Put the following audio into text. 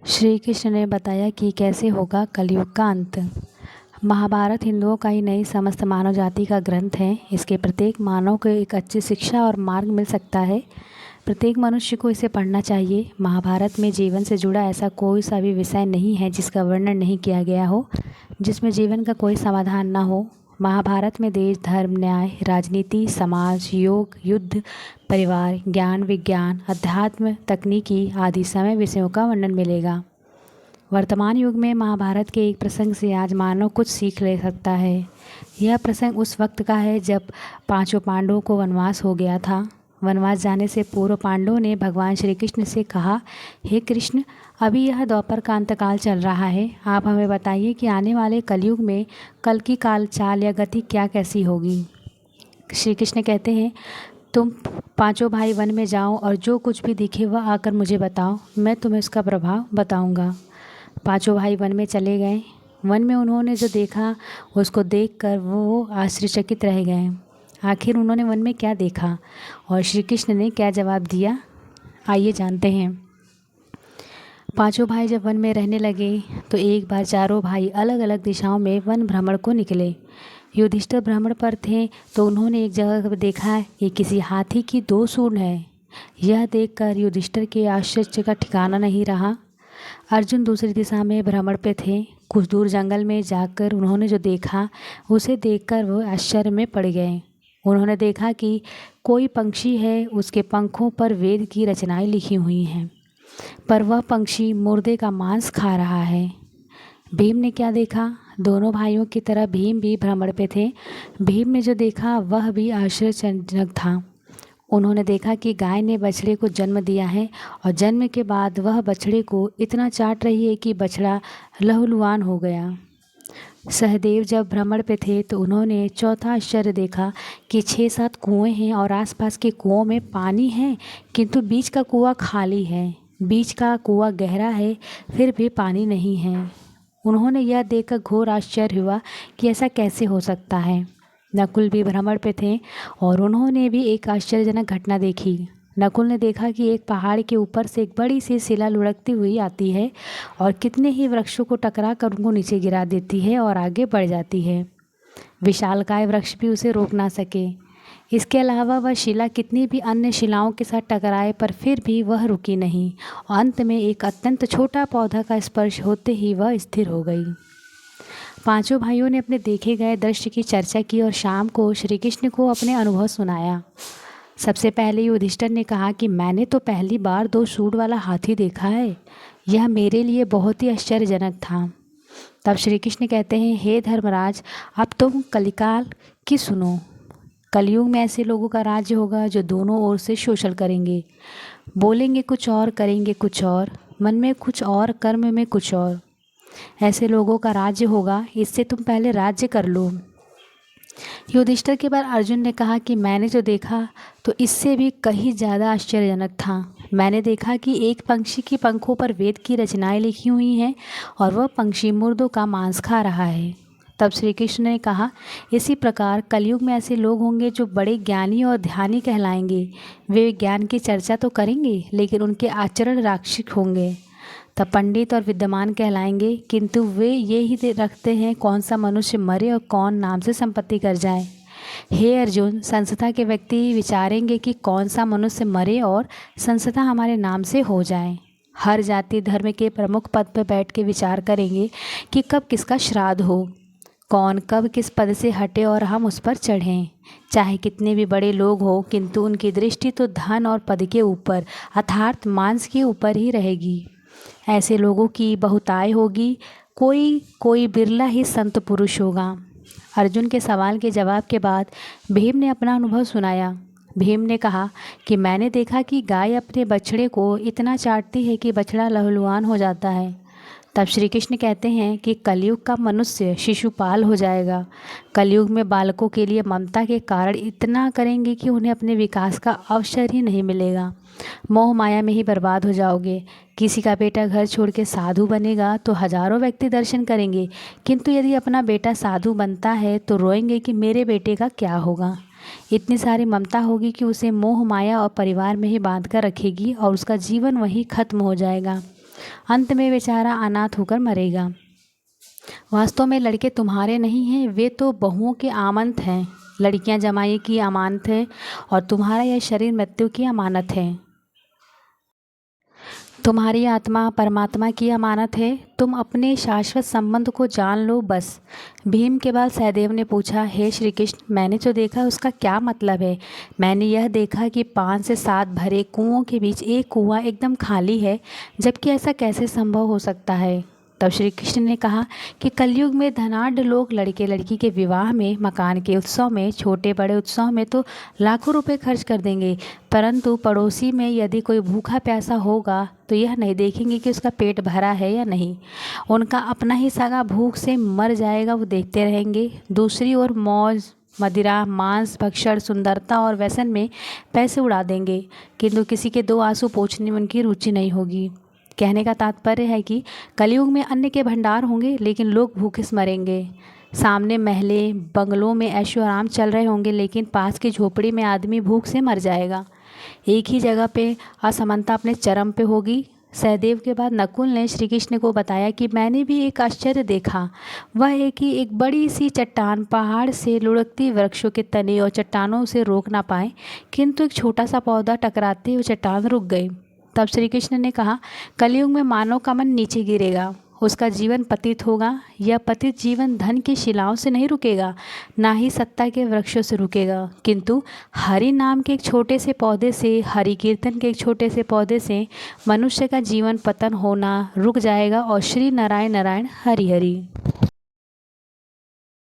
श्री कृष्ण ने बताया कि कैसे होगा कलयुग का अंत। महाभारत हिंदुओं का ही नहीं समस्त मानव जाति का ग्रंथ है। इसके प्रत्येक मानव को एक अच्छी शिक्षा और मार्ग मिल सकता है। प्रत्येक मनुष्य को इसे पढ़ना चाहिए। महाभारत में जीवन से जुड़ा ऐसा कोई सा भी विषय नहीं है जिसका वर्णन नहीं किया गया हो, जिसमें जीवन का कोई समाधान ना हो। महाभारत में देश, धर्म, न्याय, राजनीति, समाज, योग, युद्ध, परिवार, ज्ञान, विज्ञान, अध्यात्म, तकनीकी आदि समय विषयों का वर्णन मिलेगा। वर्तमान युग में महाभारत के एक प्रसंग से आज मानव कुछ सीख ले सकता है। यह प्रसंग उस वक्त का है जब पांचों पांडवों को वनवास हो गया था। वनवास जाने से पूर्व पांडवों ने भगवान श्री कृष्ण से कहा, हे कृष्ण, अभी यह द्वापर का अंतकाल चल रहा है। आप हमें बताइए कि आने वाले कलयुग में कल की काल चाल या गति क्या कैसी होगी। श्री कृष्ण कहते हैं, तुम पांचों भाई वन में जाओ और जो कुछ भी दिखे वह आकर मुझे बताओ, मैं तुम्हें उसका प्रभाव बताऊंगा। पांचों भाई वन में चले गए। वन में उन्होंने जो देखा उसको देखकर वो आश्चर्यचकित रह गए। आखिर उन्होंने वन में क्या देखा और श्री कृष्ण ने क्या जवाब दिया, आइए जानते हैं। पांचों भाई जब वन में रहने लगे तो एक बार चारों भाई अलग अलग दिशाओं में वन भ्रमण को निकले। युधिष्ठिर भ्रमण पर थे तो उन्होंने एक जगह पर देखा कि किसी हाथी की 2 सूंड है। यह देखकर युधिष्ठिर के आश्चर्य का ठिकाना नहीं रहा। अर्जुन दूसरी दिशा में भ्रमण पे थे। कुछ दूर जंगल में जाकर उन्होंने जो देखा उसे देखकर वो आश्चर्य में पड़ गए। उन्होंने देखा कि कोई पंछी है, उसके पंखों पर वेद की रचनाएं लिखी हुई हैं, पर वह पंछी मुर्दे का मांस खा रहा है। भीम ने क्या देखा? दोनों भाइयों की तरह भीम भी भ्रमण पे थे। भीम ने जो देखा वह भी आश्चर्यजनक था। उन्होंने देखा कि गाय ने बछड़े को जन्म दिया है और जन्म के बाद वह बछड़े को इतना चाट रही है कि बछड़ा लहूलुहान हो गया। सहदेव जब भ्रमण पे थे तो उन्होंने चौथा आश्चर्य देखा कि 6-7 कुएं हैं और आसपास के कुओं में पानी है, किंतु बीच का कुआं खाली है। बीच का कुआं गहरा है, फिर भी पानी नहीं है। उन्होंने यह देखकर घोर आश्चर्य हुआ कि ऐसा कैसे हो सकता है। नकुल भी भ्रमण पे थे और उन्होंने भी एक आश्चर्यजनक घटना देखी। नकुल ने देखा कि एक पहाड़ के ऊपर से एक बड़ी सी शिला लुढ़कती हुई आती है और कितने ही वृक्षों को टकरा कर उनको नीचे गिरा देती है और आगे बढ़ जाती है। विशालकाय वृक्ष भी उसे रोक ना सके। इसके अलावा वह शिला कितनी भी अन्य शिलाओं के साथ टकराए पर फिर भी वह रुकी नहीं और अंत में एक अत्यंत छोटा पौधा का स्पर्श होते ही वह स्थिर हो गई। पांचों भाइयों ने अपने देखे गए दृश्य की चर्चा की और शाम को श्री कृष्ण को अपने अनुभव सुनाया। सबसे पहले युधिष्ठिर ने कहा कि मैंने तो पहली बार 2 सूंड वाला हाथी देखा है। यह मेरे लिए बहुत ही आश्चर्यजनक था। तब श्री कृष्ण कहते हैं, हे धर्मराज, अब तुम कलिकाल की सुनो। कलयुग में ऐसे लोगों का राज्य होगा जो दोनों ओर से शोषण करेंगे, बोलेंगे कुछ और, करेंगे कुछ और, मन में कुछ और, कर्म में कुछ और। ऐसे लोगों का राज्य होगा, इससे तुम पहले राज्य कर लो। युधिष्ठिर के बाद अर्जुन ने कहा कि मैंने जो देखा तो इससे भी कहीं ज़्यादा आश्चर्यजनक था। मैंने देखा कि एक पंछी की पंखों पर वेद की रचनाएं लिखी हुई हैं और वह पंछी मुर्दों का मांस खा रहा है। तब श्री कृष्ण ने कहा, इसी प्रकार कलयुग में ऐसे लोग होंगे जो बड़े ज्ञानी और ध्यानी कहलाएंगे। वे ज्ञान की चर्चा तो करेंगे लेकिन उनके आचरण राक्षसिक होंगे। तब पंडित और विद्वान कहलाएंगे, किंतु वे ये ही रखते हैं कौन सा मनुष्य मरे और कौन नाम से संपत्ति कर जाए। हे अर्जुन, संस्था के व्यक्ति विचारेंगे कि कौन सा मनुष्य मरे और संस्था हमारे नाम से हो जाए। हर जाति धर्म के प्रमुख पद पर बैठ के विचार करेंगे कि कब किसका श्राद्ध हो, कौन कब किस पद से हटे और हम उस पर चढ़ें। चाहे कितने भी बड़े लोग हो, किंतु उनकी दृष्टि तो धन और पद के ऊपर अर्थात मांस के ऊपर ही रहेगी। ऐसे लोगों की बहुतायत होगी, कोई बिरला ही संत पुरुष होगा। अर्जुन के सवाल के जवाब के बाद भीम ने अपना अनुभव सुनाया। भीम ने कहा कि मैंने देखा कि गाय अपने बछड़े को इतना चाटती है कि बछड़ा लहूलुहान हो जाता है। तब श्री कृष्ण कहते हैं कि कलयुग का मनुष्य शिशुपाल हो जाएगा। कलयुग में बालकों के लिए ममता के कारण इतना करेंगे कि उन्हें अपने विकास का अवसर ही नहीं मिलेगा। मोह माया में ही बर्बाद हो जाओगे। किसी का बेटा घर छोड़ के साधु बनेगा तो हजारों व्यक्ति दर्शन करेंगे, किंतु यदि अपना बेटा साधु बनता है तो रोएंगे कि मेरे बेटे का क्या होगा। इतनी सारी ममता होगी कि उसे मोह माया और परिवार में ही बांध कर रखेगी और उसका जीवन वहीं खत्म हो जाएगा। अंत में बेचारा अनाथ होकर मरेगा। वास्तव में लड़के तुम्हारे नहीं हैं, वे तो बहुओं के आमंत हैं। लड़कियां जमाई की अमानत हैं और तुम्हारा यह शरीर मृत्यु की अमानत है। तुम्हारी आत्मा परमात्मा की अमानत है। तुम अपने शाश्वत संबंध को जान लो बस। भीम के बाद सहदेव ने पूछा, हे श्री कृष्ण, मैंने जो देखा उसका क्या मतलब है? मैंने यह देखा कि 5 से 7 भरे कुओं के बीच एक कुआं एकदम खाली है, जबकि ऐसा कैसे संभव हो सकता है? तब श्री कृष्ण ने कहा कि कलयुग में धनाढ्य लोग लड़के लड़की के विवाह में, मकान के उत्सव में, छोटे बड़े उत्सव में तो लाखों रुपए खर्च कर देंगे, परंतु पड़ोसी में यदि कोई भूखा प्यासा होगा तो यह नहीं देखेंगे कि उसका पेट भरा है या नहीं। उनका अपना ही सगा भूख से मर जाएगा, वो देखते रहेंगे। दूसरी ओर मौज मदिरा, मांस भक्षण, सुंदरता और व्यसन में पैसे उड़ा देंगे, किंतु किसी के 2 आंसू पोंछने में उनकी रुचि नहीं होगी। कहने का तात्पर्य है कि कलयुग में अन्न के भंडार होंगे, लेकिन लोग भूखे से मरेंगे। सामने महले बंगलों में ऐशो आराम चल रहे होंगे, लेकिन पास की झोपड़ी में आदमी भूख से मर जाएगा। एक ही जगह पे असमानता अपने चरम पे होगी। सहदेव के बाद नकुल ने श्री कृष्ण को बताया कि मैंने भी एक आश्चर्य देखा। वह एक बड़ी सी चट्टान पहाड़ से लुढ़कती वृक्षों के तने और चट्टानों से रोक ना पाए, किंतु एक छोटा सा पौधा टकराते हुए चट्टान रुक गई। तब श्री कृष्ण ने कहा, कलयुग में मानव का मन नीचे गिरेगा, उसका जीवन पतित होगा। यह पतित जीवन धन की शिलाओं से नहीं रुकेगा, ना ही सत्ता के वृक्षों से रुकेगा, किंतु हरि नाम के एक छोटे से पौधे से, हरि कीर्तन के एक छोटे से पौधे से मनुष्य का जीवन पतन होना रुक जाएगा और श्री नारायण नारायण हरि हरि।